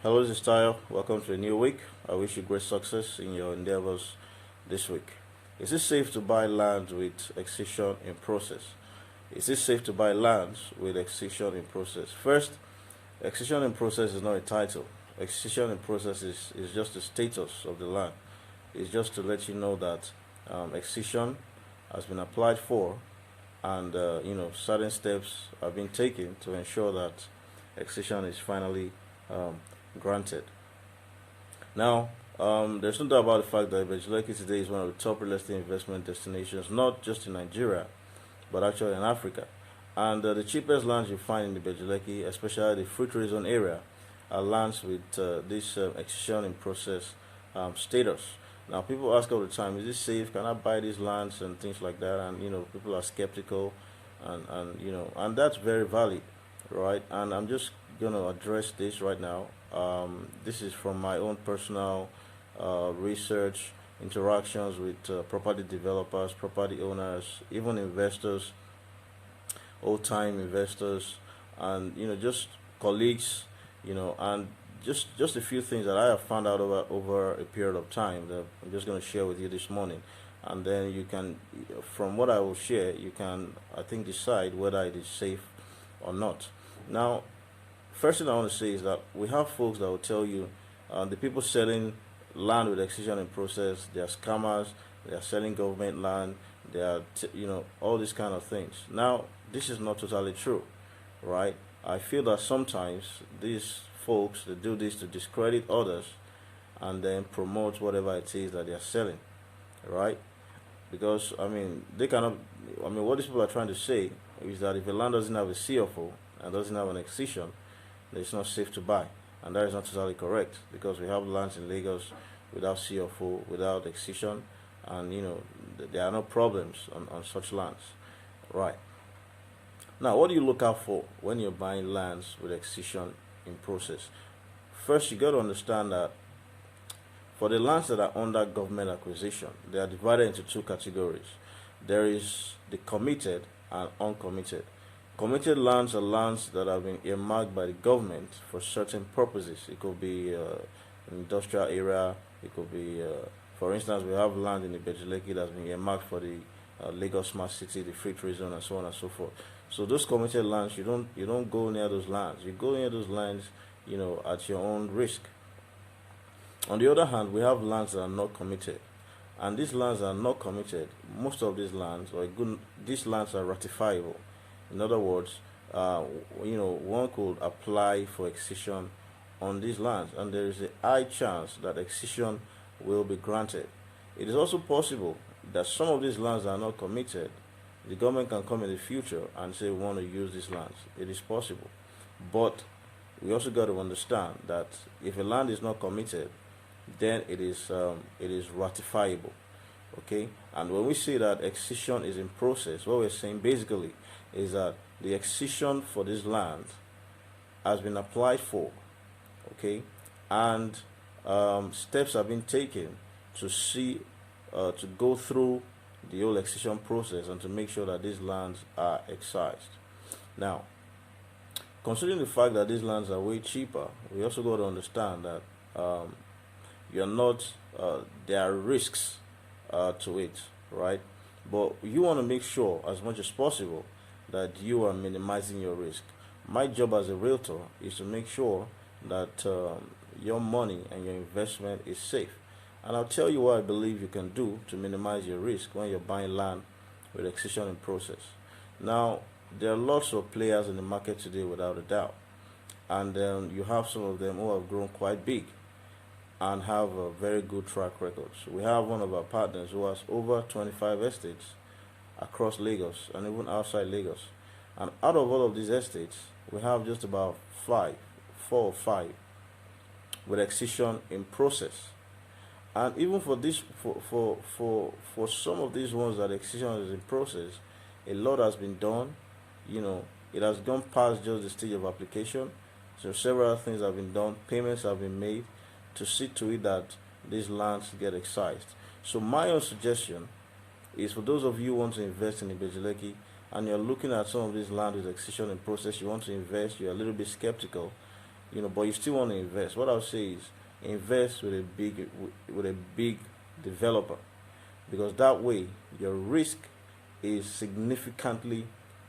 Hello, this is Tayo. Welcome to a new week. I wish you great success in your endeavors this week. Is it safe to buy lands with excision in process? Is it safe to buy lands with excision in process? First, excision in process is not a title. Excision in process is just the status of the land. It's just to let you know that excision has been applied for, and certain steps have been taken to ensure that excision is finally um, granted. Now, there's no doubt about the fact that Ibeju Lekki today is one of the top real estate investment destinations, not just in Nigeria, but actually in Africa. And the cheapest lands you find in Ibeju Lekki, especially the free trade zone area, are lands with this excision in process status. Now, people ask all the time, is this safe? Can I buy these lands and things like that? And people are skeptical, and that's very valid, right? And I'm just gonna address this right now. This is from my own personal research, interactions with property developers, property owners, even investors, old-time investors, and just colleagues, and just a few things that I have found out over a period of time that I'm just going to share with you this morning, and then you can, from what I will share, you can, I think, decide whether it is safe or not. Now, first thing I want to say is that we have folks that will tell you the people selling land with excision in process, they are scammers, they are selling government land, they are, all these kind of things. Now, this is not totally true, right? I feel that sometimes these folks, they do this to discredit others and then promote whatever it is that they are selling, right? Because, they cannot, what these people are trying to say is that if a land doesn't have a CFO and doesn't have an excision, it's not safe to buy, and that is not totally correct, because we have lands in Lagos without CFO, without excision, and there are no problems on such lands, right? Now, what do you look out for when you're buying lands with excision in process? First, you got to understand that for the lands that are under government acquisition, they are divided into two categories. There is the committed and uncommitted. Committed lands are lands that have been earmarked by the government for certain purposes. It could be an industrial area. It could be, for instance, we have land in the Ibeju Lekki that's been earmarked for the Lagos Smart City, the Free Trade Zone, and so on and so forth. So those committed lands, you don't go near those lands. You go near those lands, at your own risk. On the other hand, we have lands that are not committed, and these lands are not committed. Most of these lands are ratifiable. In other words, one could apply for excision on these lands, and there is a high chance that excision will be granted. It is also possible that some of these lands are not committed. The government can come in the future and say we want to use these lands. It is possible, but we also got to understand that if a land is not committed, then it is ratifiable. Okay, and when we say that excision is in process, what we're saying basically is that the excision for this land has been applied for, okay, and steps have been taken to see to go through the whole excision process and to make sure that these lands are excised. Now, considering the fact that these lands are way cheaper, we also got to understand that you're not there are risks to it, right? But you want to make sure as much as possible that you are minimizing your risk. My job as a realtor is to make sure that your money and your investment is safe. And I'll tell you what I believe you can do to minimize your risk when you're buying land with excision in process. Now, there are lots of players in the market today without a doubt. And you have some of them who have grown quite big and have a very good track records. We have one of our partners who has over 25 estates across Lagos and even outside Lagos. And out of all of these estates, we have just about four or five with excision in process. And even for this, for some of these ones that excision is in process, a lot has been done. It has gone past just the stage of application. So several things have been done. Payments have been made to see to it that these lands get excised. So my own suggestion is for those of you who want to invest in Ibeju Lekki and you're looking at some of these land with excision in process, you want to invest, you're a little bit skeptical, but you still want to invest. What I'll say is invest with a big developer, because that way your risk is significantly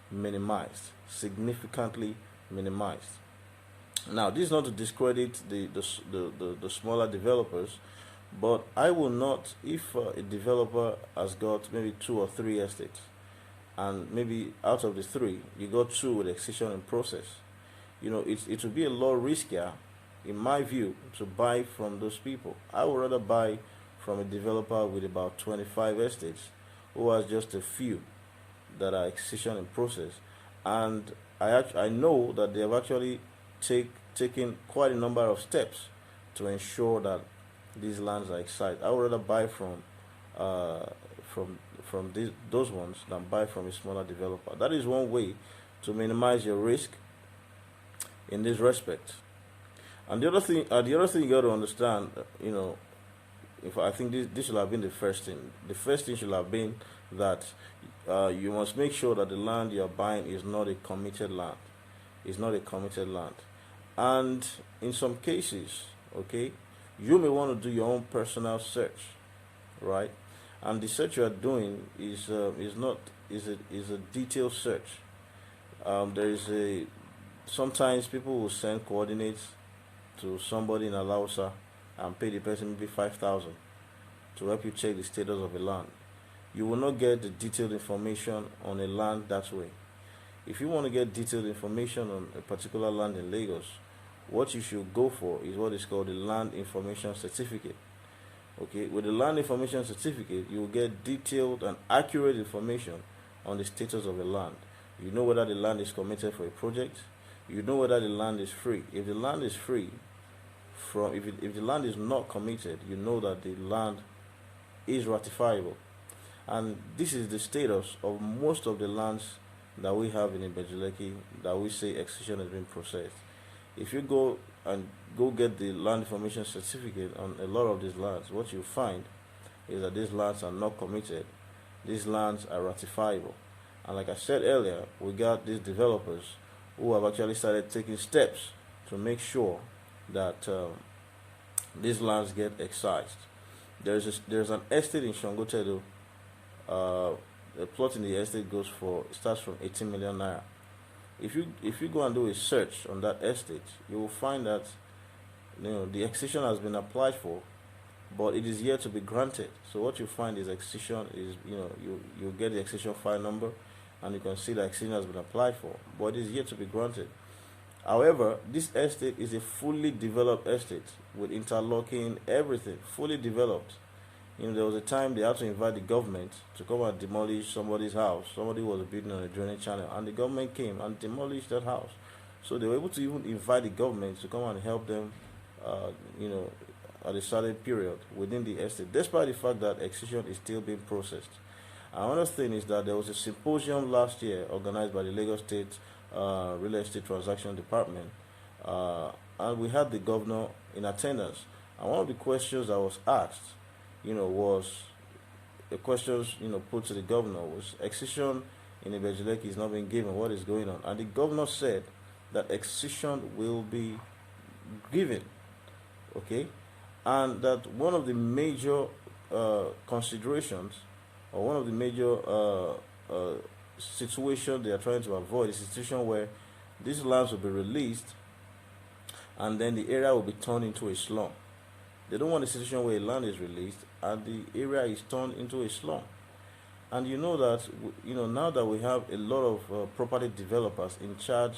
minimized. Significantly minimized. Now, this is not to discredit the smaller developers, but I will not, if a developer has got maybe 2 or 3 estates, and maybe out of the 3 you got 2 with excision in process, it will be a lot riskier, in my view, to buy from those people. I would rather buy from a developer with about 25 estates, who has just a few that are excision in process, and I know that they have actually taken quite a number of steps to ensure that these lands are excited. I would rather buy from those ones than buy from a smaller developer. That is one way to minimize your risk in this respect. And the other thing you got to understand, if I think this should have been the first thing. The first thing should have been that you must make sure that the land you are buying is not a committed land. It's not a committed land. And in some cases, okay, you may want to do your own personal search, right? And the search you are doing is a detailed search. Sometimes people will send coordinates to somebody in Alausa and pay the person maybe 5,000 to help you check the status of a land. You will not get the detailed information on a land that way. If you want to get detailed information on a particular land in Lagos, what you should go for is what is called the Land Information Certificate. Okay, with the Land Information Certificate, you will get detailed and accurate information on the status of a land. You know whether the land is committed for a project. You know whether the land is free. If the land is free, if the land is not committed, you know that the land is ratifiable. And this is the status of most of the lands that we have in Ibeju Lekki that we say excision has been processed. If you go get the land information certificate on a lot of these lands, what you find is that these lands are not committed. These lands are ratifiable. And like I said earlier, we got these developers who have actually started taking steps to make sure that these lands get excised. There's an estate in Shangotedo. The plot in the estate starts from 18 million naira. If you go and do a search on that estate, you will find that the excision has been applied for, but it is yet to be granted. So what you find is excision is you get the excision file number, and you can see that excision has been applied for, but it is yet to be granted. However, this estate is a fully developed estate with interlocking, everything fully developed. There was a time they had to invite the government to come and demolish somebody's house. Somebody was building on a drainage channel, and the government came and demolished that house. So they were able to even invite the government to come and help them, at a certain period within the estate, despite the fact that excision is still being processed. Another thing is that there was a symposium last year organized by the Lagos State Real Estate Transaction Department, and we had the governor in attendance. And one of the questions that was asked, was the questions, put to the governor was excision in Ibeju Lekki is not being given. What is going on? And the governor said that excision will be given, okay, and that one of the major considerations, or one of the major situations they are trying to avoid is a situation where these lands will be released and then the area will be turned into a slum. They don't want a situation where a land is released and the area is turned into a slum. And that now that we have a lot of property developers in charge,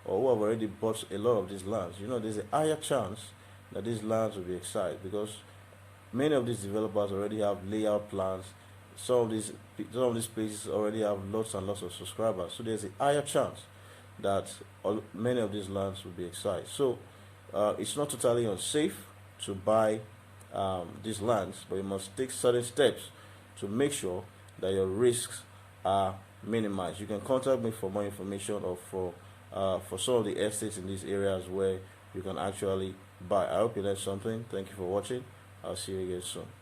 or who have already bought a lot of these lands, there's a higher chance that these lands will be excised, because many of these developers already have layout plans. Some of these places already have lots and lots of subscribers, so there's a higher chance that many of these lands will be excised. So it's not totally unsafe to buy these lands, but you must take certain steps to make sure that your risks are minimized. You can contact me for more information, or for some of the estates in these areas where you can actually buy. I hope you learned something. Thank you for watching. I'll see you again soon.